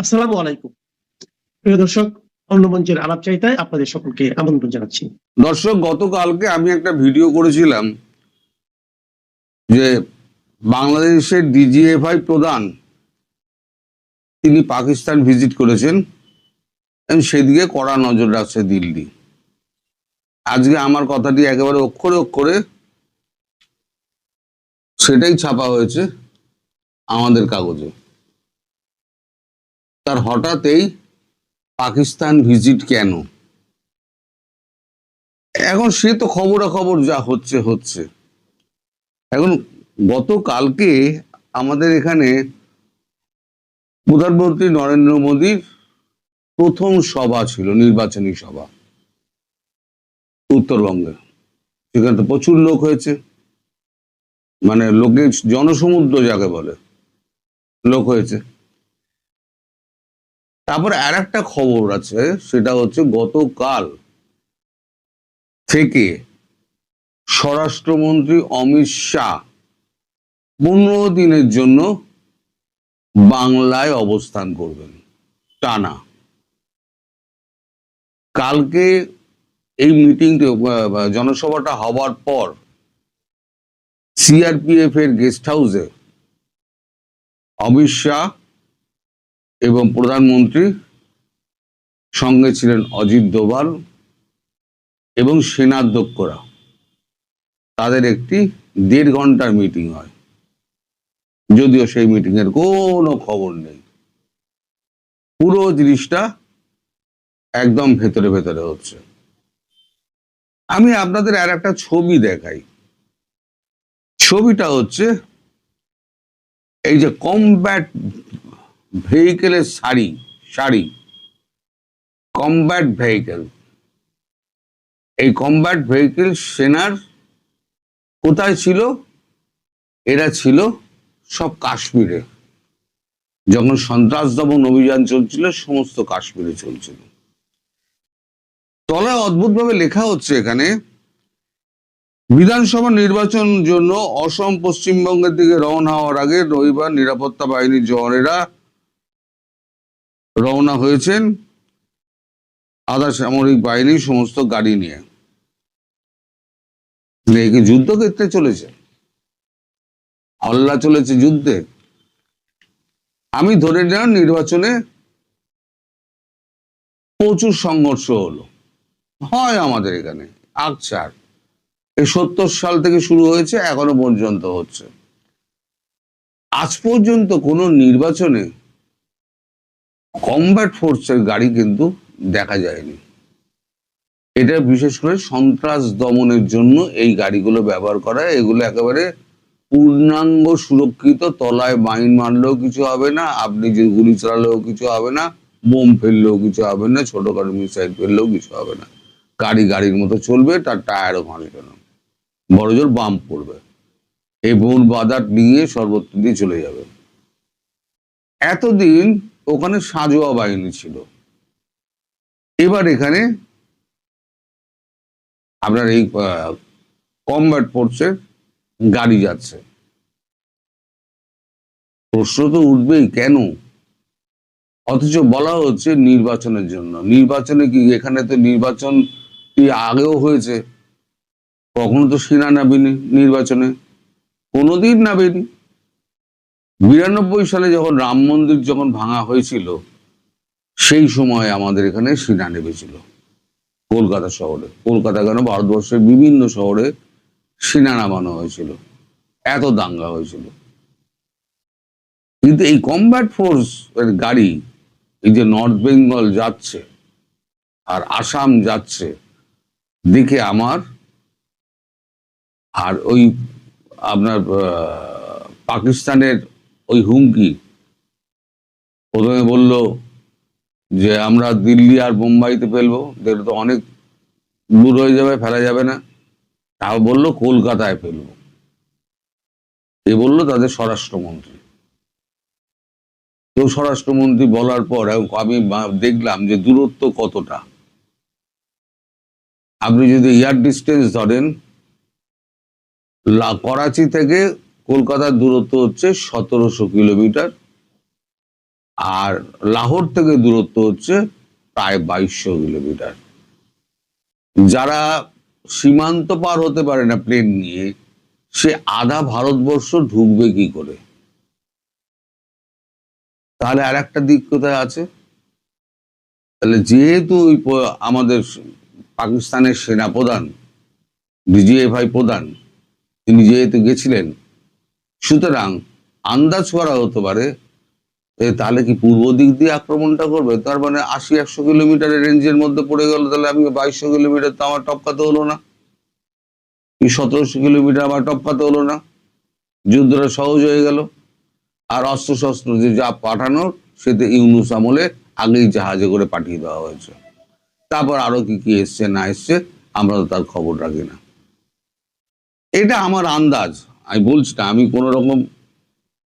আসসালামু আলাইকুম। প্রিয় দর্শক, অন্য মঞ্চের আলাপ চাইতায় আপনাদের সকলকে আমন্ত্রণ জানাচ্ছি। দর্শক, গতকালকে আমি একটা ভিডিও করেছিলাম যে বাংলাদেশের ডিজিএফআই প্রধান তিনি পাকিস্তান ভিজিট করেছেন এবং সেদিকে কড়া নজর রাখছে দিল্লি। আজকে আমার কথাটি একেবারে অক্ষরে অক্ষরে সেটাই ছাপা হয়েছে আমাদের কাগজে। তার হঠাৎই পাকিস্তান ভিজিট কেন? এখন সে তো খবরাখবর যা হচ্ছে হচ্ছে। এখন গতকালকে আমাদের এখানে প্রধানমন্ত্রী নরেন্দ্র মোদীর প্রথম সভা ছিল, নির্বাচনী সভা উত্তরবঙ্গে। সেখানে তো প্রচুর লোক হয়েছে, মানে লোকের জনসমুদ্র যাকে বলে লোক হয়েছে। তারপর আর একটা খবর আছে, সেটা হচ্ছে গতকাল থেকে স্বরাষ্ট্রমন্ত্রী অমিত শাহ 15 দিনের জন্য বাংলায় অবস্থান করবেন টানা। কালকে এই মিটিংটি জনসভাটা হওয়ার পর সিআরপিএফ এর গেস্ট হাউসে অমিত শাহ এবং প্রধানমন্ত্রী সঙ্গে ছিলেন অজিত দোভাল এবং সেনাধ্যক্ষরা। তাদের একটি 1.5 ঘন্টার মিটিং হয়, যদিও সেই মিটিং এর কোনো খবর নেই। পুরো জিনিসটা একদম ভেতরে ভেতরে হচ্ছে। আমি আপনাদের আর একটা ছবি দেখাই। ছবিটা হচ্ছে এই যে কমব্যাট ভেহিকেলের সারি কমব্যাট ভেহিকেল। এই কমব্যাট ভেহিকেল সেনার কোথায় ছিল? এরা ছিল সব কাশ্মীরে। যখন সন্ত্রাস দমন অভিযান চলছিল, সমস্ত কাশ্মীরে চলছিল। তলায় অদ্ভুতভাবে লেখা হচ্ছে এখানে, বিধানসভা নির্বাচন জন্য অসম পশ্চিমবঙ্গের দিকে রওনা হওয়ার আগে রবিবার নিরাপত্তা বাহিনীর জওয়ানেরা রওনা হয়েছেন আধা সামরিক বাহিনীর সমস্ত গাড়ি নিয়ে। কি যুদ্ধক্ষেত্রে চলেছে, হল্লা চলেছে যুদ্ধে। আমি ধরে নিলাম নির্বাচনে প্রচুর সংঘর্ষ হলো, হয় আমাদের এখানে আকছার। এই 70 সাল থেকে শুরু হয়েছে, এখনো পর্যন্ত হচ্ছে। আজ পর্যন্ত কোনো নির্বাচনে কমব্যাট ফোর্সের গাড়ি কিন্তু দেখা যায়নি। এটা বিশেষ করে সন্ত্রাস দমনের জন্য এই গাড়িগুলো ব্যবহার করা। এগুলো একেবারে পূর্ণাঙ্গ সুরক্ষিত, তলায় মাইন মারলেও কিছু হবে না, আপনি যে গুলি চালালেও কিছু হবে না, বোম ফেললেও কিছু হবে না, ছোটখাটো মিসাইল ফেললেও কিছু হবে না। গাড়ির মতো চলবে, তার টায়ারও ভাঙবে না, বড় জোর বাম পড়বে, এই বোন বাদার নিয়ে সর্বত্র দিয়ে চলে যাবে। এতদিন ওখানে সাঁজোয়া বাহিনী ছিল, এবার এখানে আপনার এই কমব্যাট ফোর্সের গাড়ি যাচ্ছে। প্রশ্ন তো উঠবেই, কেন? অথচ বলা হচ্ছে নির্বাচনের জন্য। নির্বাচনে কি? এখানে তো নির্বাচন আগেও হয়েছে, কখনো তো সেনা নামেনি নির্বাচনে, কোনোদিন নামেনি। 92 সালে যখন রাম মন্দির যখন ভাঙা হয়েছিল, সেই সময় আমাদের এখানে সেনা নেমেছিল কলকাতা শহরে। কলকাতা কেন, ভারতবর্ষের বিভিন্ন শহরে সেনা নামানো হয়েছিল, এত দাঙ্গা হয়েছিল। কিন্তু এই কমব্যাট ফোর্স এর গাড়ি এই যে নর্থ বেঙ্গল যাচ্ছে আর আসাম যাচ্ছে দেখে আমার, আর ওই আপনার পাকিস্তানের ওই হুমকি, প্রথমে বলল যে আমরা দিল্লি আর মুম্বাইতে ফেলবো, যেটা তো অনেক দূর হয়ে যাবে, ফেলা যাবে না। তাও বললো কলকাতায় ফেলবো। এ বললো তাদের স্বরাষ্ট্রমন্ত্রী। তো স্বরাষ্ট্রমন্ত্রী বলার পর আমি দেখলাম যে দূরত্ব কতটা। আপনি যদি এয়ার ডিস্টেন্স ধরেন, করাচি থেকে কলকাতার দূরত্ব হচ্ছে 1700 কিলোমিটার, আর লাহোর থেকে দূরত্ব হচ্ছে প্রায় 2200 কিলোমিটার। যারা সীমান্ত পার হতে পারে না প্লেন নিয়ে, সে আধা ভারতবর্ষ ঢুকবে কি করে? তাহলে আর একটা দিক কোথায় আছে? তাহলে যেহেতু আমাদের পাকিস্তানের সেনাপ্রধান, ডিজিএফআই প্রধান, তিনি যেহেতু গেছিলেন, সুতরাং আন্দাজ করা হতে পারে তাহলে কি পূর্ব দিক দিয়ে আক্রমণটা করবে। তার মানে 80-100 কিলোমিটারের রেঞ্জের মধ্যে পড়ে গেল, তাহলে আমি 2200 কিলোমিটার তো আমার টপকাতে হলো না, 1700 কিলোমিটার আমার টপকাতে হলো না, যুদ্ধটা সহজ হয়ে গেল। আর অস্ত্র শস্ত্র যে যা পাঠানোর, সেতে ইউনুস আমলে আগেই জাহাজে করে পাঠিয়ে দেওয়া হয়েছে। তারপর আরো কি কি এসছে না এসছে আমরা তো তার খবর রাখি না। এটা আমার আন্দাজ, আমি বলছি না, আমি কোন রকম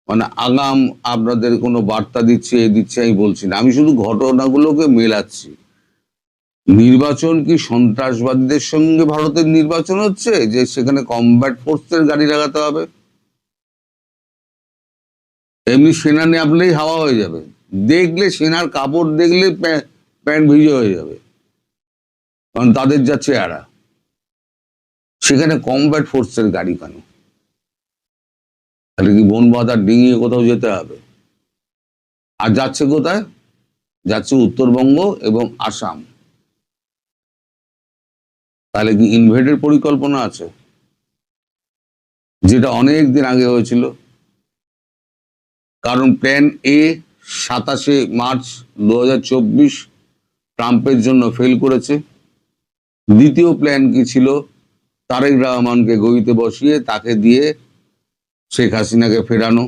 মানে আগাম আপনাদের কোনো বার্তা দিচ্ছে আমি বলছি না, আমি শুধু ঘটনাগুলোকে মেলাচ্ছি। নির্বাচন কি সন্ত্রাসবাদীদের সঙ্গে ভারতের নির্বাচন হচ্ছে, যে সেখানে কমব্যাট ফোর্সের গাড়ি লাগাতে হবে? এমনি সেনা নামলেই হাওয়া হয়ে যাবে, দেখলে সেনার কাপড় দেখলে প্যান্ট ভিজে হয়ে যাবে, কারণ তাদের যা চেহারা। সেখানে কমব্যাট ফোর্সের গাড়ি কেন? তাহলে কি বন বাঁধা ডিঙিয়ে কোথাও যেতে হবে? আর যাচ্ছে কোথায়? যাচ্ছে উত্তরবঙ্গ এবং আসাম। তাহলে কি ইনভেডের পরিকল্পনা আছে, যেটা অনেক দিন আগে হয়েছিল? কারণ প্ল্যান এ 27 মার্চ 2024 ট্রাম্পের জন্য ফেল করেছে। দ্বিতীয় প্ল্যান কি ছিল? তারেক রহমানকে গদিতে বসিয়ে তাকে দিয়ে শেখ হাসিনাকে ফেরানো,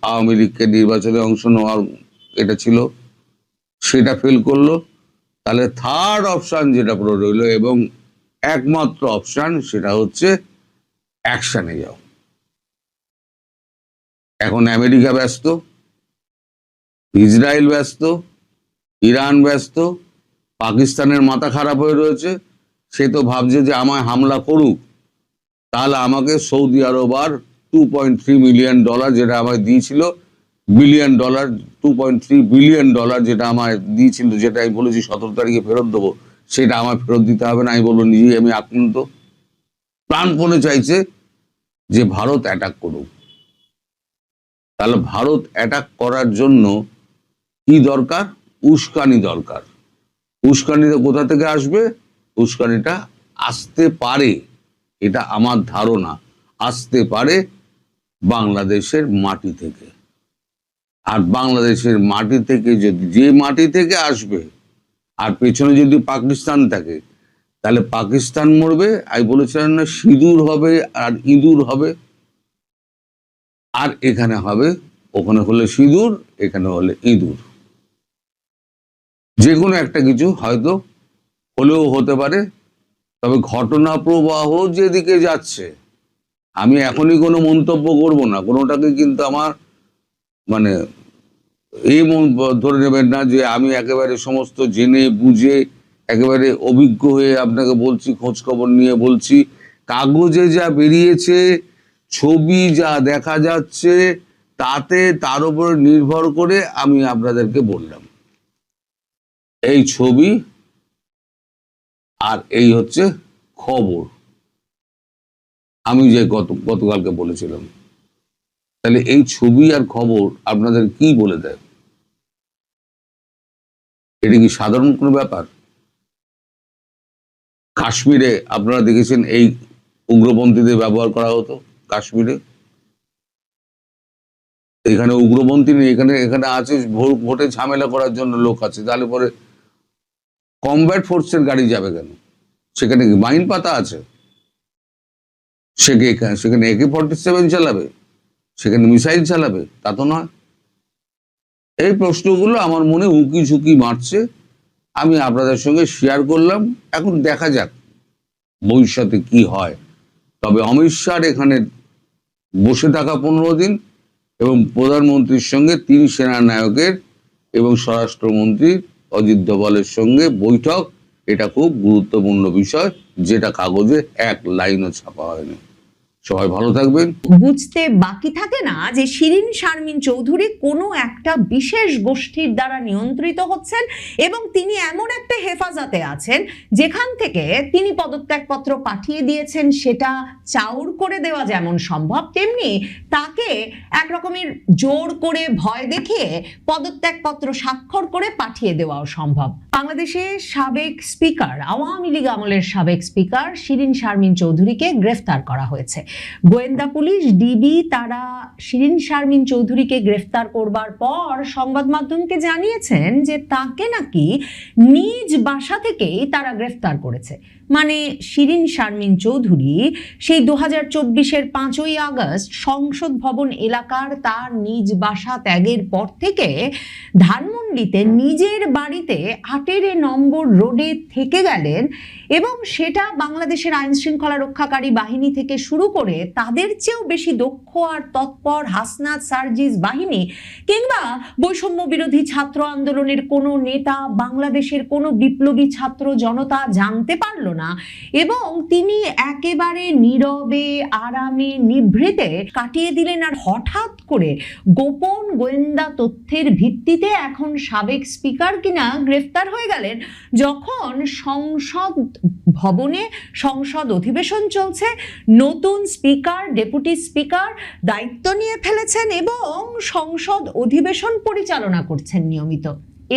আওয়ামী লীগকে নির্বাচনে অংশ নেওয়ার এটা ছিল, সেটা ফেল করলো। তাহলে থার্ড অপশন যেটা পুরো রইল এবং একমাত্র অপশন, সেটা হচ্ছে অ্যাকশনে যাও। এখন আমেরিকা ব্যস্ত, ইসরায়েল ব্যস্ত, ইরান ব্যস্ত, পাকিস্তানের মাথা খারাপ হয়ে রয়েছে। সে তো ভাবছে যে আমায় হামলা করুক, তাহলে আমাকে সৌদি আরব আর $2.3 মিলিয়ন যেটা আমায় দিয়েছিল, বিলিয়ন ডলার, $2.3 বিলিয়ন যেটা আমায় দিয়েছিল, যেটা আমি বলেছি 17 তারিখে ফেরত দেবো, সেটা আমার ফেরত দিতে হবে না। আমি বলবো নিজেই আমি আক্রান্ত। প্রাণপণে চাইছে যে ভারত অ্যাটাক করুক। তাহলে ভারত অ্যাটাক করার জন্য কি দরকার? উস্কানি দরকার। উস্কানিটা কোথা থেকে আসবে? উস্কানিটা আসতে পারে, এটা আমার ধারণা, আসতে পারে বাংলাদেশের মাটি থেকে। আর বাংলাদেশের মাটি থেকে যদি, যে মাটি থেকে আসবে, আর পেছনে যদি পাকিস্তান থাকে, তাহলে পাকিস্তান মরবে। আমি বলেছিলাম না, সিঁদুর হবে আর ইঁদুর হবে। আর এখানে হবে, ওখানে হলে সিঁদুর, এখানে হলে ইঁদুর। যে কোনো একটা কিছু হয়তো হলেও হতে পারে। তবে ঘটনা প্রবাহ যেদিকে যাচ্ছে, আমি এখনই কোনো মন্তব্য করব না কোনোটাকে, কিন্তু আমার মানে এই ধরে নেবেন না যে আমি একেবারে সমস্ত জেনে বুঝে একেবারে অভিজ্ঞ হয়ে আপনাকে বলছি, খোঁজ খবর নিয়ে বলছি। কাগজে যা বেরিয়েছে, ছবি যা দেখা যাচ্ছে, তাতে তার উপর নির্ভর করে আমি আপনাদেরকে বললাম। এই ছবি আর এই হচ্ছে খবর, আমি যে গতকালকে বলেছিলাম। তাহলে এই ছবি আর খবর আপনাদের কি বলে দেয়? এটা কি সাধারণ কোনো ব্যাপার? কাশ্মীরে আপনারা দেখেছেন এই উগ্রপন্থীদের ব্যবহার করা হতো কাশ্মীরে। এখানে উগ্রপন্থী নেই, এখানে আছে ভোটে ঝামেলা করার জন্য লোক আছে। তাহলে পরে কমব্যাট ফোর্সের গাড়ি যাবে কেন? সেখানে কি মাইন পাতা আছে? সেখানে AK-47 চালাবে, সেখানে মিসাইল চালাবে? তা তো নয়। এই প্রশ্নগুলো আমার মনে উঁকি ঝুঁকি মারছে, আমি আপনাদের সঙ্গে শেয়ার করলাম। এখন দেখা যাক ভবিষ্যতে কি হয়। তবে অমিত শাহর এখানে বসে থাকা 15 দিন এবং প্রধানমন্ত্রীর সঙ্গে 3 সেনানায়কের এবং স্বরাষ্ট্রমন্ত্রী অজিত দোভালের সঙ্গে বৈঠক, এটা খুব গুরুত্বপূর্ণ বিষয়, যেটা কাগজে এক লাইনও ছাপা হয়নি। সবাই ভালো থাকবেন। বুঝতে বাকি থাকে না যে শিরিন শারমিন চৌধুরী কোনো একটা বিশেষ গোষ্ঠীর দ্বারা নিয়ন্ত্রিত হচ্ছেন এবং তিনি এমন একটা হেফাজতে আছেন যেখান থেকে তিনি পদত্যাগপত্র পাঠিয়ে দিয়েছেন, সেটা চাউর করে দেওয়া যেমন সম্ভব, তেমনি তাকে এক রকমের জোর করে ভয় দেখিয়ে পদত্যাগপত্র স্বাক্ষর করে পাঠিয়ে দেওয়াও সম্ভব। বাংলাদেশের সাবেক স্পিকার, আওয়ামী লীগ আমলের সাবেক স্পিকার শিরিন শারমিন চৌধুরীকে গ্রেফতার করা হয়েছে। গোয়েন্দা পুলিশ, ডিবি তারা শিরিন শারমিন চৌধুরীকে গ্রেফতার করবার পর সংবাদ মাধ্যমকে জানিয়েছেন যে তাকে নাকি নিজ বাসা থেকেই তারা গ্রেফতার করেছে। মানে শিরিন শারমিন চৌধুরী সেই 2024-এর 5ই আগস্ট সংসদ ভবন এলাকার তার নিজ বাসা ত্যাগের পর থেকে ধানমন্ডিতে নিজের বাড়িতে 18 নম্বর রোডে থেকে গেলেন এবং সেটা বাংলাদেশের আইন শৃঙ্খলা রক্ষাকারী বাহিনী থেকে শুরু করে তাদের চেয়েও বেশি দক্ষ আর তৎপর হাসনাত সার্জিস বাহিনী কিংবা বৈষম্য বিরোধী ছাত্র আন্দোলনের কোনো নেতা, বাংলাদেশের কোনো বিপ্লবী ছাত্র জনতা জানতে পারল না এবং তিনি একেবারে নীরবে আরামে নিভৃতে কাটিয়ে দিলেন। আর হঠাৎ করে গোপন গোয়েন্দা তথ্যের ভিত্তিতে এখন সাবেক স্পিকার কিনা গ্রেফতার হয়ে গেলেন, যখন সংসদ ভবনে সংসদ অধিবেশন চলছে, নতুন স্পিকার, ডেপুটি স্পিকার দায়িত্ব নিয়ে ফেলেছেন এবং সংসদ অধিবেশন পরিচালনা করছেন নিয়মিত।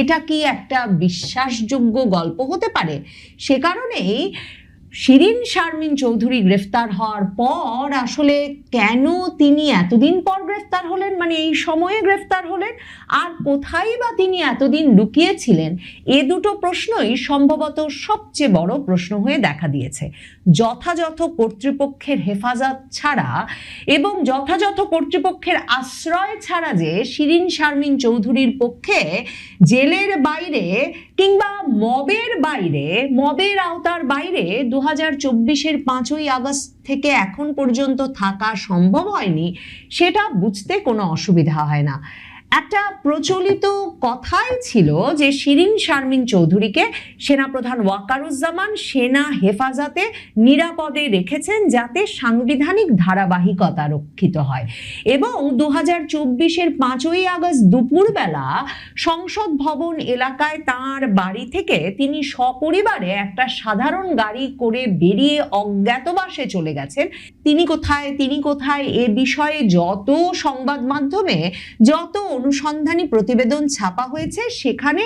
এটা কি একটা বিশ্বাসযোগ্য গল্প হতে পারে? সে কারণেই শিরিন শারমিন চৌধুরী গ্রেফতার হওয়ার পর আসলে কেন তিনি এতদিন পর গ্রেফতার হলেন, মানে এই সময়ে গ্রেফতার হলেন, আর কোথায় বা তিনি এতদিন লুকিয়েছিলেন, এ দুটো প্রশ্নই সম্ভবত সবচেয়ে বড় প্রশ্ন হয়ে দেখা দিয়েছে। যথাযথ কর্তৃপক্ষের হেফাজত ছাড়া এবং যথাযথ কর্তৃপক্ষের আশ্রয় ছাড়া যে শিরিন শারমিন চৌধুরীর পক্ষে জেলের বাইরে কিংবা মবের আওতার বাইরে 2024-এর 5ই আগস্ট থেকে এখন পর্যন্ত থাকা সম্ভব হয়নি, সেটা বুঝতে কোনো অসুবিধা হয় না। একটা প্রচলিত কথাই ছিল যে শিরিন শারমিন চৌধুরীকে সেনাপ্রধান ওয়াকারুজ্জামান সেনা হেফাজতে নিরাপদে রেখেছেন যাতে সাংবিধানিক ধারাবাহিকতা রক্ষিত হয় এবং 2024-এর 5ই আগস্ট দুপুরবেলা সংসদ ভবন এলাকায় তার বাড়ি থেকে তিনি সপরিবারে একটা সাধারণ গাড়ি করে বেরিয়ে অজ্ঞাতবাসে চলে গেছেন। তিনি কোথায় এ বিষয়ে যত সংবাদ মাধ্যমে যত অনুসন্ধানী প্রতিবেদন ছাপা হয়েছে সেখানে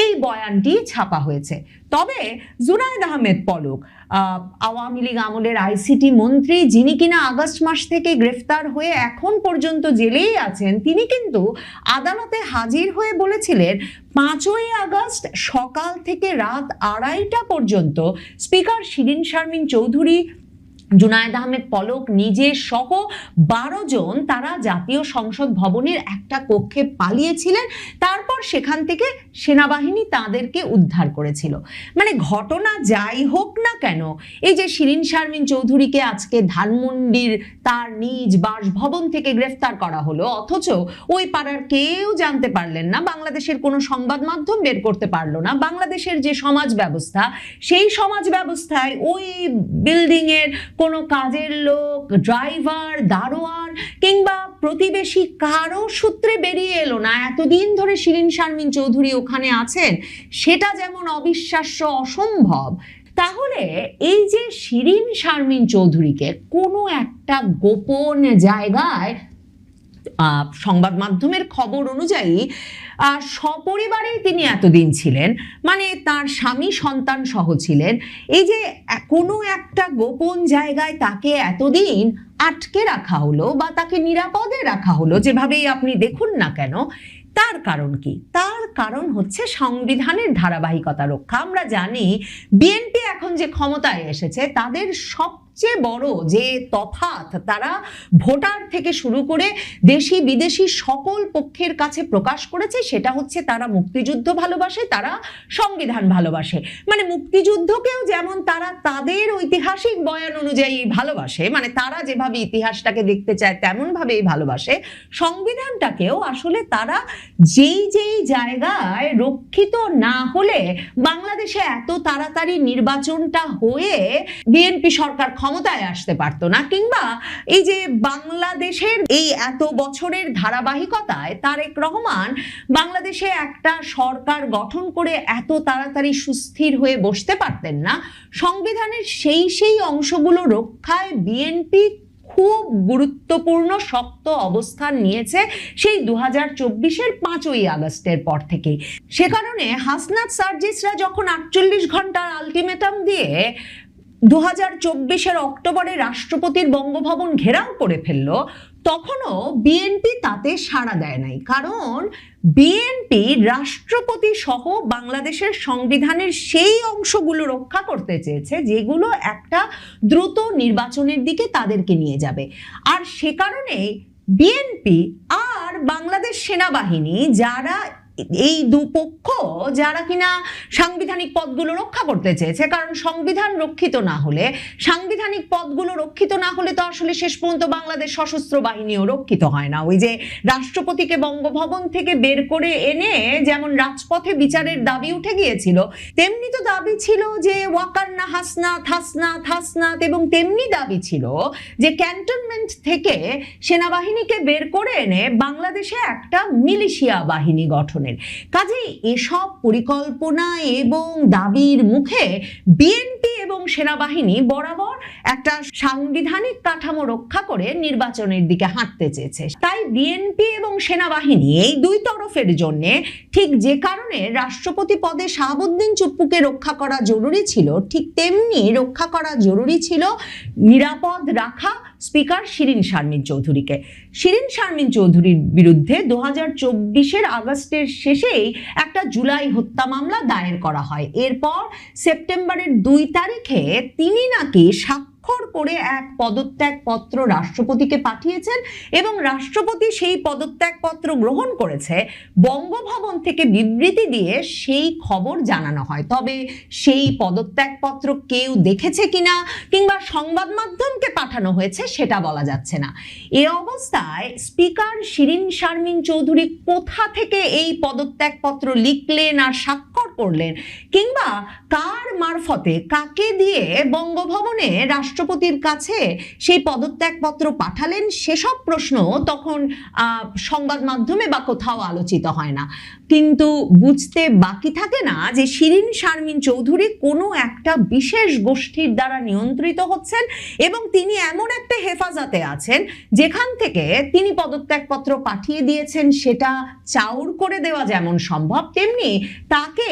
এই বয়ানটি ছাপা হয়েছে। তবে জুনায়েদ আহমেদ পলক, আওয়ামী লীগ আমলের আইসিটি মন্ত্রী, যিনি কিনা আগস্ট মাস থেকে গ্রেফতার হয়ে এখন পর্যন্ত জেলেই আছেন, তিনি কিন্তু আদালতে হাজির হয়ে বলেছিলেন 5ই আগস্ট সকাল থেকে রাত 2:30টা পর্যন্ত স্পিকার শিরিন শারমিন চৌধুরী, জুনায়েদ আহমেদ পলক নিজে সহ 12 জন তারা জাতীয় সংসদ ভবনের একটা কক্ষে পালিয়েছিলেন। তারপর সেখান থেকে সেনাবাহিনী তাদেরকে উদ্ধার করেছিল। মানে ঘটনা যাই হোক না কেন, এই যে শিরিন শারমিন চৌধুরীকে আজকে ধানমন্ডির তার নিজ বাসভবন থেকে গ্রেফতার করা হলো, অথচ ওই পাড়ার কেউ জানতে পারলেন না, বাংলাদেশের কোনো সংবাদ মাধ্যম বের করতে পারলো না। বাংলাদেশের যে সমাজ ব্যবস্থা, সেই সমাজ ব্যবস্থায় ওই বিল্ডিং এর কোনো কাজের লোক, ড্রাইভার, দারোয়ান কিংবা প্রতিবেশী কারো সূত্রে বেরিয়ে এলো না এতদিন ধরে শিরিন শারমিন চৌধুরী ওখানে আছেন, সেটা যেমন অবিশ্বাস্য, অসম্ভব। তাহলে এই যে শিরিন শারমিন চৌধুরীকে কোনো একটা গোপন জায়গায় সংবাদ মাধ্যমের খবর অনুযায়ী সপরিবারেই তিনি এতদিন ছিলেন, মানে তার স্বামী সন্তান সহ ছিলেন, এই যে কোনো একটা গোপন জায়গায় তাকে এতদিন আটকে রাখা হলো বা তাকে নিরাপদে রাখা হলো, যেভাবেই আপনি দেখুন না কেন, তার কারণ কি? তার কারণ হচ্ছে সংবিধানের ধারাবাহিকতা রক্ষা। আমরা জানি বিএনপি এখন যে ক্ষমতায় এসেছে তাদের সবচেয়ে বড় যে তফাৎ তারা ভোটার থেকে শুরু করে দেশি বিদেশি সকল পক্ষের কাছে প্রকাশ করেছে, সেটা হচ্ছে তারা মুক্তিযুদ্ধ ভালোবাসে, তারা সংবিধান ভালোবাসে। মানে মুক্তিযুদ্ধকেও যেমন তারা তাদের ঐতিহাসিক বয়ান অনুযায়ী ভালোবাসে, মানে তারা যেভাবে ইতিহাসটাকে দেখতে চায় তেমন ভাবেই ভালোবাসে, সংবিধানটাকেও আসলে তারা যেই জায়গায় রক্ষিত না হলে বাংলাদেশে এত তাড়াতাড়ি নির্বাচনটা হয়ে বিএনপি সরকার ক্ষমতায় আসতে পারতো না, কিংবা এই যে বাংলাদেশের এই এত বছরের ধারাবাহিকতায় তারেক রহমান বাংলাদেশে একটা সরকার গঠন করে এত তাড়াতাড়ি সুস্থির হয়ে বসতে পারতেন না। সংবিধানের সেই অংশগুলো রক্ষায় বিএনপি খুব গুরুত্বপূর্ণ শক্ত অবস্থান নিয়েছে সেই 2024-এর 5ই আগস্টের পর থেকেই। সে কারণে হাসনাত সার্জিসরা যখন 48 ঘন্টার আলটিমেটাম দিয়ে 2024-এর অক্টোবরে রাষ্ট্রপতির বঙ্গভবন ঘেরাও করে ফেললো, তখনও বিএনপি তাতে সাড়া দেয় নাই। কারণ বিএনপি রাষ্ট্রপতি সহ বাংলাদেশের সংবিধানের সেই অংশগুলো রক্ষা করতে চেয়েছে যেগুলো একটা দ্রুত নির্বাচনের দিকে তাদেরকে নিয়ে যাবে। আর সে কারণে বিএনপি আর বাংলাদেশ সেনাবাহিনী, যারা এই দুপক্ষ যারা কিনা সাংবিধানিক পদগুলো রক্ষা করতে চেয়েছে, কারণ সংবিধান রক্ষিত না হলে, সাংবিধানিক পদগুলো রক্ষিত না হলে তো আসলে শেষ পর্যন্ত বাংলাদেশ সশস্ত্র বাহিনীও রক্ষিত হয় না। ওই যে রাষ্ট্রপতিকে বঙ্গভবন থেকে বের করে এনে যেমন রাজপথে বিচারের দাবি উঠে গিয়েছিল, তেমনি তো দাবি ছিল যে ওয়াকান্না হাসনাত হাসনাত হাসনাত, এবং তেমনি দাবি ছিল যে ক্যান্টনমেন্ট থেকে সেনাবাহিনীকে বের করে এনে বাংলাদেশে একটা মিলিশিয়া বাহিনী গঠনের। কাজেই এসব পরিকল্পনা এবং দাবির মুখে বিএনপি এবং সেনাবাহিনী বরাবর একটা সাংবিধানিক কাঠামো রক্ষা করে নির্বাচনের দিকে হাঁটতে চেয়েছে। তাই বিএনপি এবং সেনাবাহিনী এই দুই তরফের জন্য ঠিক যে কারণে রাষ্ট্রপতি পদে শাহাবুদ্দিন চুপ্পুকে রক্ষা করা জরুরি ছিল, ঠিক তেমনি রক্ষা করা জরুরি ছিল নিরাপদ রাখা স্পিকার শিরীন শারমিন চৌধুরীকে। শিরীন শারমিন চৌধুরীর বিরুদ্ধে 2024-এর আগস্টের শেষেই একটা জুলাই হত্যা মামলা দায়ের করা হয়। এরপর সেপ্টেম্বরের 2 তারিখে তিনি নাকি স্বাক্ষর করে এক পদত্যাগ পত্র রাষ্ট্রপতিকে পাঠিয়েছেন এবং রাষ্ট্রপতি সেই পদত্যাগ পত্র গ্রহণ করেছে। বঙ্গভবন থেকে বিবৃতি দিয়ে সেই খবর জানানো হয়। তবে সেই পদত্যাগ পত্র কেউ দেখেছে কিনা কিংবা সংবাদ মাধ্যমকে পাঠানো হয়েছে সেটা বলা যাচ্ছে না। এ অবস্থায় স্পিকার শিরীন শারমিন চৌধুরী কোথা থেকে এই পদত্যাগ পত্র লিখলেন আর স্বাক্ষর করলেন, কিংবা কার মারফতে কাকে দিয়ে বঙ্গভবনে রাষ্ট্রপতির কাছে সেই পদত্যাগ পত্র পাঠালেন, সেসব প্রশ্ন তখন সংবাদ মাধ্যমে বা কোথাও আলোচিত হয় না। কিন্তু বুঝতে বাকি থাকে না যে শিরীন শারমিন চৌধুরী কোনো একটা বিশেষ গোষ্ঠীর দ্বারা নিয়ন্ত্রিত হচ্ছেন এবং তিনি এমন একটা হেফাজতে আছেন যেখান থেকে তিনি পদত্যাগপত্র পাঠিয়ে দিয়েছেন। সেটা চাউর করে দেওয়া যেমন সম্ভব, তেমনি তাকে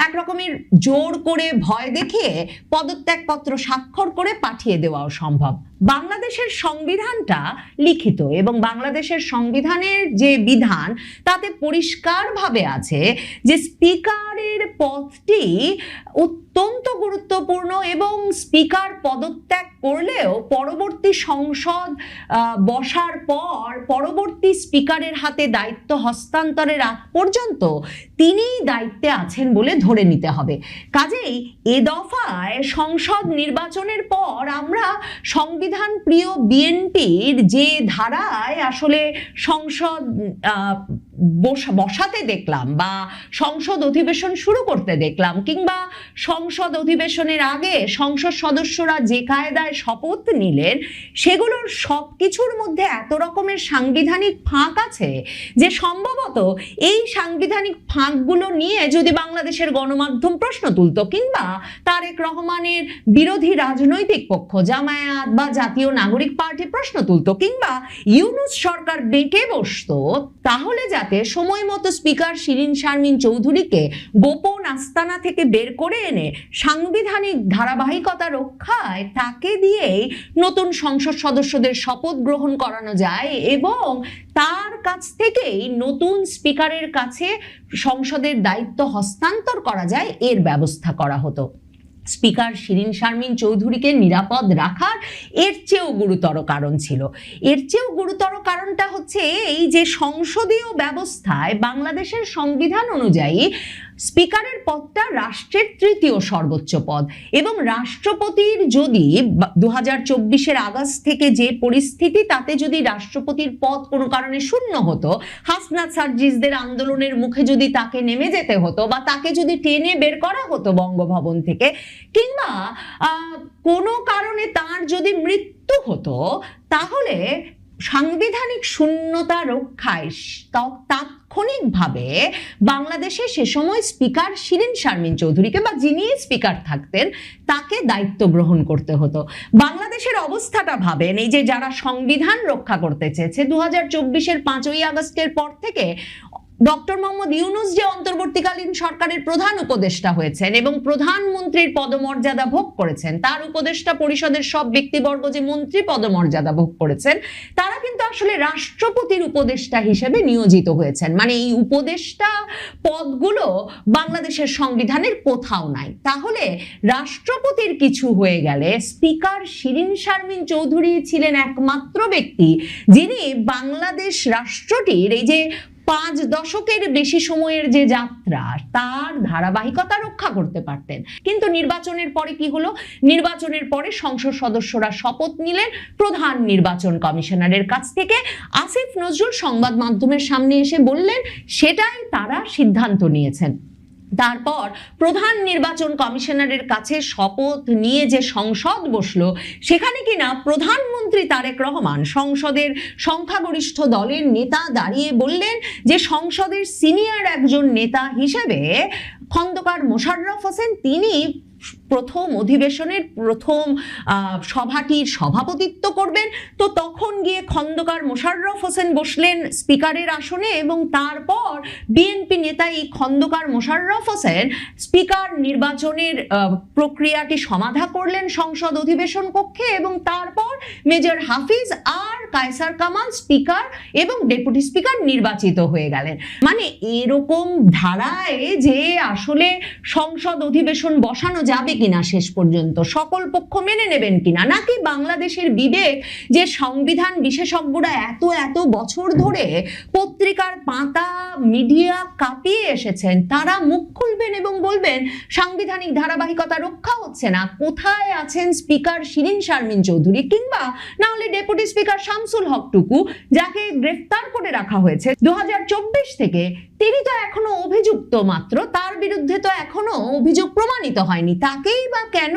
একরকমের জোর করে ভয় দেখিয়ে পদত্যাগপত্র স্বাক্ষর করে পাঠিয়ে দেওয়াও সম্ভব। বাংলাদেশের সংবিধানটা লিখিত এবং বাংলাদেশের সংবিধানের যে বিধান তাতে পরিষ্কারভাবে আছে যে স্পিকারের পদটি অত্যন্ত গুরুত্বপূর্ণ এবং স্পিকার পদত্যাগ করলেও পরবর্তী সংসদ বসার পর পরবর্তী স্পিকারের হাতে দায়িত্ব হস্তান্তরের আগ পর্যন্ত তিনিই দায়িত্বে আছেন বলে ধরে নিতে হবে। কাজেই এ দফায় সংসদ নির্বাচনের পর আমরা সংবিধান প্রিয় বিএনপির যে ধারায় আসলে সংসদ বসাতে দেখলাম বা সংসদ অধিবেশন শুরু করতে দেখলাম, কিংবা সংসদ অধিবেশনের আগে সংসদ সদস্যরা যে কায়দায় শপথ নিলেন, সেগুলোর সবকিছুর মধ্যে এত রকমের সাংবিধানিক ফাঁক আছে যে সম্ভবত এই সাংবিধানিক ফাঁকগুলো নিয়ে যদি বাংলাদেশের গণমাধ্যম প্রশ্ন তুলতো, কিংবা তারেক রহমানের বিরোধী রাজনৈতিক পক্ষ জামায়াত বা জাতীয় নাগরিক পার্টি প্রশ্ন তুলতো, কিংবা ইউনূস সরকার ডেকে বসতো, তাহলে যাতে সময় মতো স্পিকার শিরীন শারমিন চৌধুরীকে গোপন আস্তানা থেকে বের করে এনে সাংবিধানিক ধারাবাহিকতা রক্ষায় তাকে দিয়েই নতুন সংসদ সদস্যদের শপথ গ্রহণ করানো যায় এবং তার কাছ থেকেই নতুন স্পিকারের কাছে সংসদের দায়িত্ব হস্তান্তর করা যায়, এর ব্যবস্থা করা হতো। স্পিকার শিরীন শারমিন চৌধুরীকে নিরাপদ রাখার এর চেয়েও গুরুতর কারণ ছিল। এর চেয়েও গুরুতর কারণটা হচ্ছে এই যে সংসদীয় ব্যবস্থায় বাংলাদেশের সংবিধান অনুযায়ী স্পিকারের পদটা রাষ্ট্রের তৃতীয় সর্বোচ্চ পদ এবং রাষ্ট্রপতির যদি 2024-এর আগস্ট থেকে যে পরিস্থিতি, তাতে যদি রাষ্ট্রপতির পদ কোনো কারণে শূন্য হতো, হাসনাত সার্জিসদের আন্দোলনের মুখে যদি তাকে নেমে যেতে হতো বা তাকে যদি টেনে বের করা হতো বঙ্গভবন থেকে, কিংবা কোনো কারণে তার যদি মৃত্যু হতো, তাহলে সাংবিধানিক শূন্যতা রক্ষায় তাৎক্ষণিকভাবে বাংলাদেশে সে সময় স্পিকার শিরীন শারমিন চৌধুরীকে, বা যিনি স্পিকার থাকতেন, তাকে দায়িত্ব গ্রহণ করতে হতো। বাংলাদেশের অবস্থাটা ভাবেন, এই যে যারা সংবিধান রক্ষা করতে চেয়েছে 2024-এর 5ই আগস্টের পর থেকে ডক্টর মোহাম্মদ ইউনূস যে অন্তর্বর্তীকালীন সরকারের প্রধান উপদেষ্টা হয়েছেন এবং প্রধানমন্ত্রীর পদমর্যাদা ভোগ করেছেন, তার উপদেষ্টা পরিষদের সব ব্যক্তিবর্গ যে মন্ত্রী পদমর্যাদা ভোগ করেছেন, তারা কিন্তু আসলে রাষ্ট্রপতির উপদেষ্টা হিসেবে নিয়োজিত হয়েছেন। মানে এই উপদেষ্টা পদগুলো বাংলাদেশের সংবিধানের কোথাও নাই। তাহলে রাষ্ট্রপতির কিছু হয়ে গেলে স্পিকার শিরীন শারমিন চৌধুরী ছিলেন একমাত্র ব্যক্তি যিনি বাংলাদেশ রাষ্ট্রটির এই যে 5 দশকের বেশি সময়ের যে যাত্রা, তার ধারাবাহিকতা রক্ষা করতে পারতেন। কিন্তু নির্বাচনের পরে কি হলো? নির্বাচনের পরে সংসদ সদস্যরা শপথ নিলেন প্রধান নির্বাচন কমিশনারের কাছ থেকে। আসিফ নজরুল সংবাদ মাধ্যমের সামনে এসে বললেন সেটাই তারা সিদ্ধান্ত নিয়েছেন। তারপর প্রধান নির্বাচন কমিশনারের কাছে শপথ নিয়ে যে সংসদ বসলো, সেখানে কিনা প্রধানমন্ত্রী তারেক রহমান সংসদের সংখ্যাগরিষ্ঠ দলের নেতা দাঁড়িয়ে বললেন যে সংসদের সিনিয়র একজন নেতা হিসেবে খন্দকার মোশাররফ হোসেন তিনি প্রথম অধিবেশনের প্রথম সভাটির সভাপতিত্ব করবেন। তো তখন গিয়ে খন্দকার মোশাররফ হোসেন বসলেন স্পিকারের আসনে এবং তারপর বিএনপি নেতা এই খন্দকার মোশাররফ হোসেন স্পিকার নির্বাচনের প্রক্রিয়াটি সমাধা করলেন সংসদ অধিবেশন কক্ষে এবং তারপর মেজর হাফিজ আর কায়সার কামাল স্পিকার এবং ডেপুটি স্পিকার নির্বাচিত হয়ে গেলেন। মানে এরকম ধারায় যে আসলে সংসদ অধিবেশন বসানো যাবে কিনা, শেষ পর্যন্ত সকল পক্ষ মেনে নেবেন কিনা, নাকি বাংলাদেশের বিবেক যে সংবিধান বিশেষজ্ঞরা এত বছর ধরে পত্রিকার পাতা মিডিয়া কাঁপিয়ে এসেছেন, তারা মুখ খুলবেন এবং বলবেন সাংবিধানিক ধারাবাহিকতা রক্ষা হচ্ছে না, কোথায় আছেন স্পিকার শিরীন শারমিন চৌধুরী, কিংবা না হলে ডেপুটি স্পিকার শামসুল হক টুকু, যাকে গ্রেফতার করে রাখা হয়েছে 2024 থেকে, তিনি তো এখনো অভিযুক্ত মাত্র, তার বিরুদ্ধে তো এখনো অভিযোগ প্রমাণিত হয়নি, তাকেই বা কেন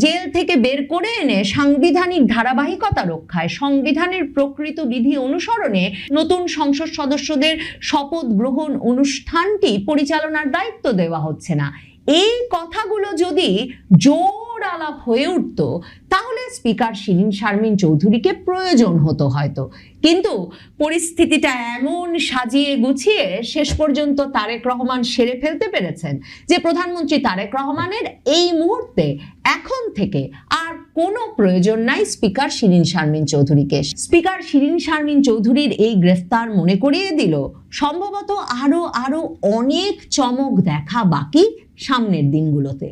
জেল থেকে বের করে এনে সাংবিধানিক ধারাবাহিকতা রক্ষায়, সংবিধানের প্রকৃত বিধি অনুসরণে নতুন সংসদ সদস্যদের শপথ গ্রহণ অনুষ্ঠানটি পরিচালনার দায়িত্ব দেওয়া হচ্ছে না? এই কথাগুলো যদি জোর আলাপ হয়ে উঠত, তাহলে স্পিকার শিরীন শারমিন চৌধুরীকে প্রয়োজন হতো হয়তো। কিন্তু পরিস্থিতিটা এমন সাজিয়ে গুছিয়ে শেষ পর্যন্ত তারেক রহমান সেরে ফেলতে পেরেছেন যে প্রধানমন্ত্রী তারেক রহমানের এই মুহূর্তে এখন থেকে আর কোনো প্রয়োজন নাই স্পিকার শিরীন শারমিন চৌধুরীকে। স্পিকার শিরীন শারমিন চৌধুরীর এই গ্রেফতার মনে করিয়ে দিল সম্ভবত আরো অনেক চমক দেখা বাকি সামনের দিনগুলোতে।